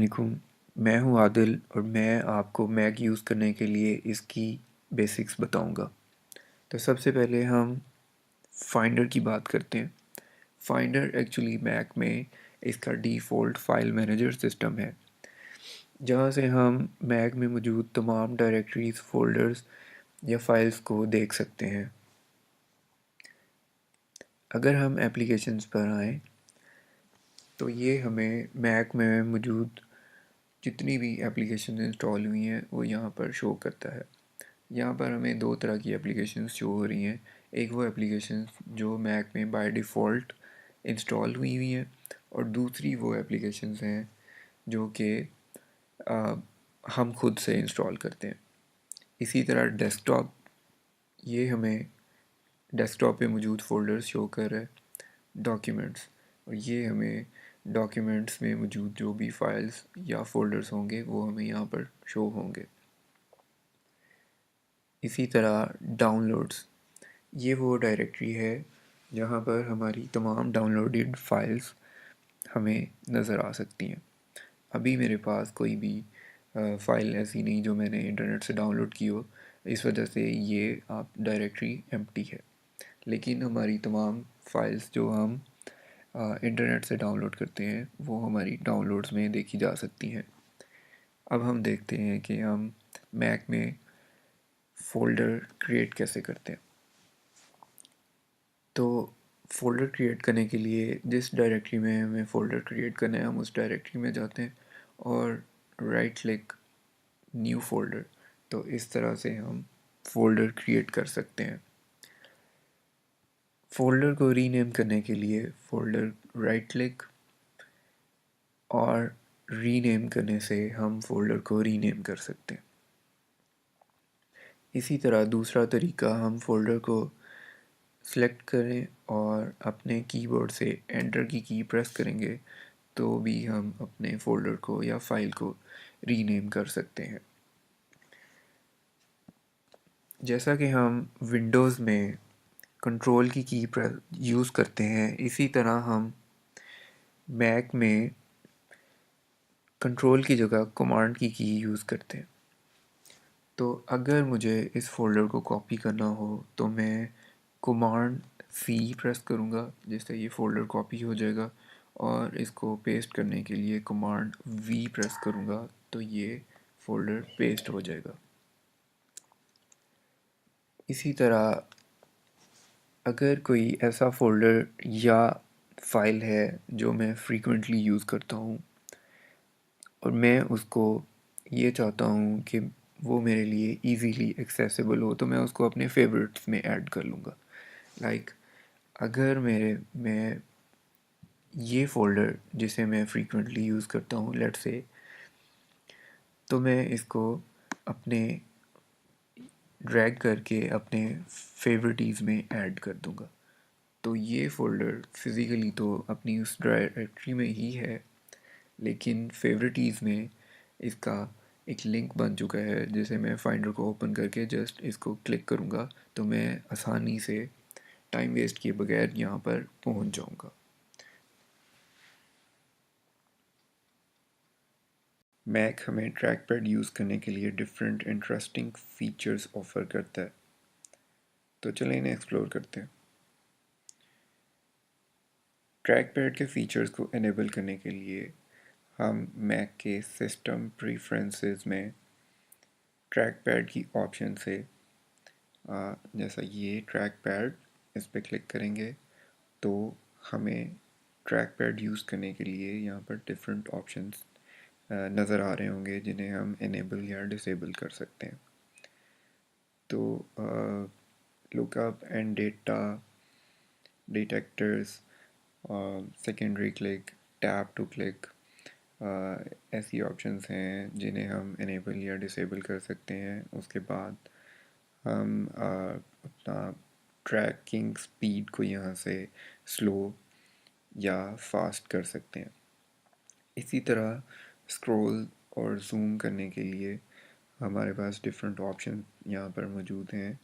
वालेकुम। मैं हूँ आदिल और मैं आपको मैक यूज़ करने के लिए इसकी बेसिक्स बताऊँगा। तो सबसे पहले हम फाइंडर की बात करते हैं। फाइंडर एक्चुअली मैक में इसका डिफ़ॉल्ट फ़ाइल मैनेजर सिस्टम है, जहाँ से हम मैक में मौजूद तमाम डायरेक्टरीज़, फ़ोल्डर्स या फ़ाइल्स को देख सकते हैं। अगर हम एप्लीकेशंस पर आएँ, तो ये हमें मैक में मौजूद जितनी भी एप्लीकेशन इंस्टॉल हुई हैं वो यहाँ पर शो करता है। यहाँ पर हमें दो तरह की एप्लीकेशंस शो हो रही हैं। एक वो एप्लीकेशंस जो मैक में बाय डिफ़ॉल्ट इंस्टॉल हुई हैं और दूसरी वो एप्लीकेशंस हैं जो कि हम खुद से इंस्टॉल करते हैं। इसी तरह डेस्कटॉप, ये हमें डेस्कटॉप पे मौजूद फ़ोल्डर्स शो कर रहा है। डॉक्यूमेंट्स, और ये हमें डॉक्यूमेंट्स में मौजूद जो भी फाइल्स या फ़ोल्डर्स होंगे वो हमें यहाँ पर शो होंगे। इसी तरह डाउनलोड्स, ये वो डायरेक्टरी है जहाँ पर हमारी तमाम डाउनलोडेड फाइल्स हमें नज़र आ सकती हैं। अभी मेरे पास कोई भी फ़ाइल ऐसी नहीं जो मैंने इंटरनेट से डाउनलोड की हो, इस वजह से ये आप डायरेक्टरी एम्प्टी है। लेकिन हमारी तमाम फाइल्स जो हम इंटरनेट से डाउनलोड करते हैं वो हमारी डाउनलोड्स में देखी जा सकती हैं। अब हम देखते हैं कि हम मैक में फ़ोल्डर क्रिएट कैसे करते हैं। तो फ़ोल्डर क्रिएट करने के लिए जिस डायरेक्टरी में हमें फ़ोल्डर क्रिएट करना है हम उस डायरेक्टरी में जाते हैं और राइट क्लिक न्यू फ़ोल्डर। तो इस तरह से हम फ़ोल्डर क्रिएट कर सकते हैं। फ़ोल्डर को रीनेम करने के लिए फ़ोल्डर राइट क्लिक और रीनेम करने से हम फ़ोल्डर को रीनेम कर सकते हैं। इसी तरह दूसरा तरीका, हम फ़ोल्डर को सेलेक्ट करें और अपने कीबोर्ड से एंटर की प्रेस करेंगे तो भी हम अपने फ़ोल्डर को या फाइल को रीनेम कर सकते हैं। जैसा कि हम विंडोज़ में कंट्रोल की प्रेस यूज़ करते हैं, इसी तरह हम मैक में कंट्रोल की जगह कमांड की यूज़ करते हैं। तो अगर मुझे इस फ़ोल्डर को कॉपी करना हो तो मैं कमांड सी प्रेस करूँगा, जिससे ये फ़ोल्डर कॉपी हो जाएगा, और इसको पेस्ट करने के लिए कमांड वी प्रेस करूँगा तो ये फ़ोल्डर पेस्ट हो जाएगा। इसी तरह अगर कोई ऐसा फ़ोल्डर या फाइल है जो मैं फ्रीक्वेंटली यूज़ करता हूँ और मैं उसको ये चाहता हूँ कि वो मेरे लिए इजीली एक्सेसिबल हो, तो मैं उसको अपने फेवरेट्स में ऐड कर लूँगा। लाइक अगर मैं ये फ़ोल्डर जिसे मैं फ्रीक्वेंटली यूज़ करता हूँ लेट्स से, तो मैं इसको अपने ड्रैग करके अपने फेवरेटीज़ में ऐड कर दूँगा। तो ये फ़ोल्डर फ़िज़िकली तो अपनी उस डायरेक्टरी में ही है, लेकिन फेवरेटीज़ में इसका एक लिंक बन चुका है, जिसे मैं फाइंडर को ओपन करके जस्ट इसको क्लिक करूँगा तो मैं आसानी से टाइम वेस्ट किए बगैर यहाँ पर पहुँच जाऊँगा। मैक हमें ट्रैक पैड यूज़ करने के लिए डिफरेंट इंटरेस्टिंग फीचर्स ऑफ़र करता है, तो चलें इन्हें एक्सप्लोर करते हैं। ट्रैक पैड के फ़ीचर्स को इनेबल करने के लिए हम मैक के सिस्टम प्रीफरेंसेस में ट्रैक पैड की ऑप्शन से जैसा ये ट्रैक पैड, इस पर क्लिक करेंगे तो हमें ट्रैक पैड यूज़ करने के लिए यहाँ पर डिफरेंट ऑप्शंस नज़र आ रहे होंगे जिन्हें हम इनेबल या डिसेबल कर सकते हैं। तो look up and data detectors, secondary click, tap to click, ऐसी ऑप्शंस हैं जिन्हें हम इनेबल या डिसेबल कर सकते हैं। उसके बाद हम अपना ट्रैकिंग स्पीड को यहाँ से स्लो या फास्ट कर सकते हैं। इसी तरह स्क्रॉल और जूम करने के लिए हमारे पास डिफरेंट ऑप्शन यहाँ पर मौजूद हैं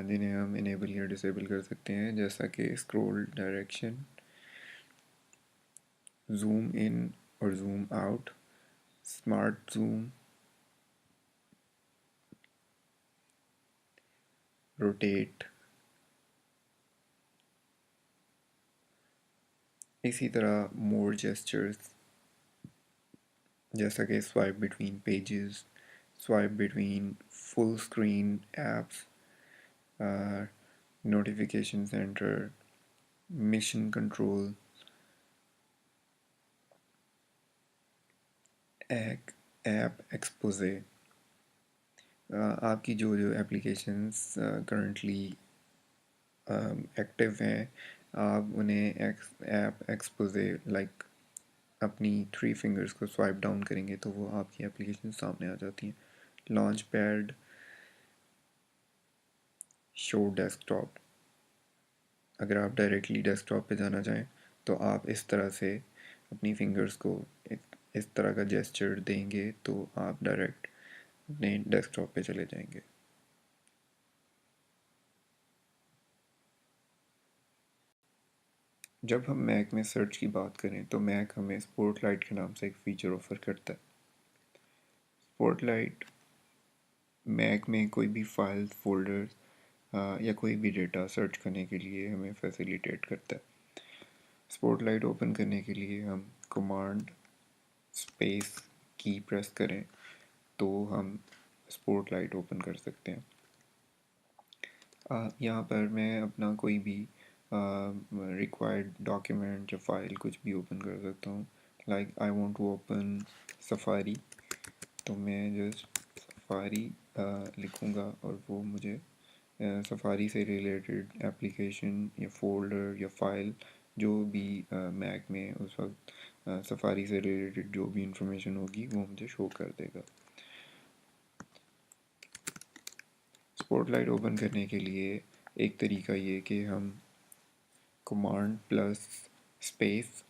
जिन्हें हम इनेबल या डिसेबल कर सकते हैं, जैसा कि स्क्रॉल डायरेक्शन, जूम इन और zoom out, smart zoom, rotate, इसी तरह मोर जेस्चर्स जैसा कि swipe between pages, swipe between full screen apps, notification centre, mission control, app exposé. आपकी जो जो एप्लीकेशंस करंटली एक्टिव हैं, आप उन्हें ऐप एक्सपोजे लाइक अपनी 3 फिंगर्स को स्वाइप डाउन करेंगे तो वो आपकी एप्लीकेशन सामने आ जाती हैं। लॉन्च पैड, शो डेस्कटॉप, अगर आप डायरेक्टली डेस्कटॉप पे जाना चाहें तो आप इस तरह से अपनी फिंगर्स को इस तरह का जेस्चर देंगे तो आप डायरेक्ट अपने डेस्कटॉप पे चले जाएंगे। जब हम मैक में सर्च की बात करें तो मैक हमें स्पॉटलाइट के नाम से एक फ़ीचर ऑफ़र करता है। स्पॉटलाइट मैक में कोई भी फाइल फोल्डर या कोई भी डेटा सर्च करने के लिए हमें फैसिलिटेट करता है। स्पॉटलाइट ओपन करने के लिए हम कमांड स्पेस की प्रेस करें तो हम स्पॉटलाइट ओपन कर सकते हैं। यहाँ पर मैं अपना कोई भी रिक्वायर्ड डॉक्यूमेंट या फाइल कुछ भी ओपन कर सकता हूँ। Like I want to open Safari, तो मैं जस्ट सफारी लिखूँगा और वो मुझे सफारी से रिलेटेड एप्लीकेशन या फोल्डर या फाइल जो भी मैक में उस वक्त सफारी से रिलेटेड जो भी इंफॉर्मेशन होगी वो मुझे शो कर देगा। स्पॉटलाइट ओपन करने के लिए एक तरीका ये कि हम कमांड प्लस स्पेस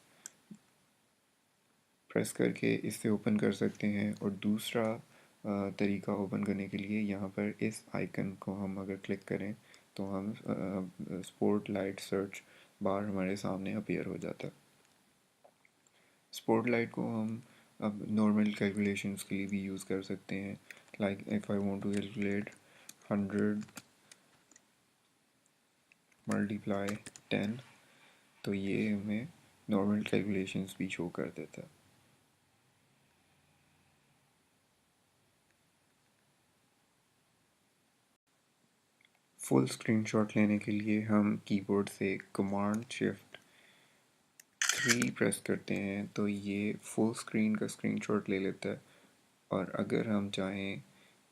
प्रेस करके इससे ओपन कर सकते हैं, और दूसरा तरीका ओपन करने के लिए यहाँ पर इस आइकन को हम अगर क्लिक करें तो हम स्पॉटलाइट सर्च बार हमारे सामने अपीयर हो जाता है। स्पॉटलाइट को हम अब नॉर्मल कैलकुलेशंस के लिए भी यूज़ कर सकते हैं। Like if I want to calculate 100 multiply 10, तो ये हमें नॉर्मल कैलकुलेशंस भी शो कर देता है। फुल स्क्रीनशॉट लेने के लिए हम कीबोर्ड से कमांड शिफ्ट 3 प्रेस करते हैं तो ये फुल स्क्रीन का स्क्रीनशॉट ले लेता है। और अगर हम चाहें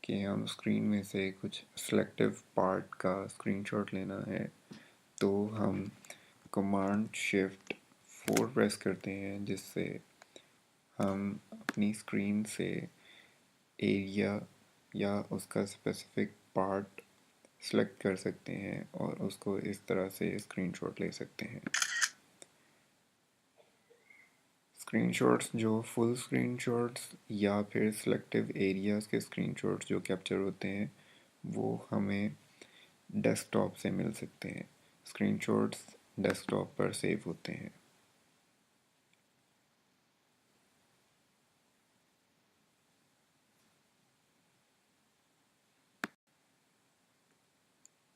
कि हम स्क्रीन में से कुछ सेलेक्टिव पार्ट का स्क्रीनशॉट लेना है तो हम कमांड शिफ्ट 4 प्रेस करते हैं, जिससे हम अपनी स्क्रीन से एरिया या उसका स्पेसिफिक पार्ट सेलेक्ट कर सकते हैं और उसको इस तरह से स्क्रीनशॉट ले सकते हैं। स्क्रीनशॉट्स जो फुल स्क्रीनशॉट्स या फिर सेलेक्टिव एरियाज़ के स्क्रीनशॉट्स जो कैप्चर होते हैं वो हमें डेस्कटॉप से मिल सकते हैं। स्क्रीनशॉट्स डेस्कटॉप पर सेव होते हैं।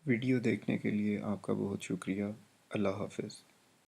वीडियो देखने के लिए आपका बहुत शुक्रिया। अल्लाह हाफ़िज़।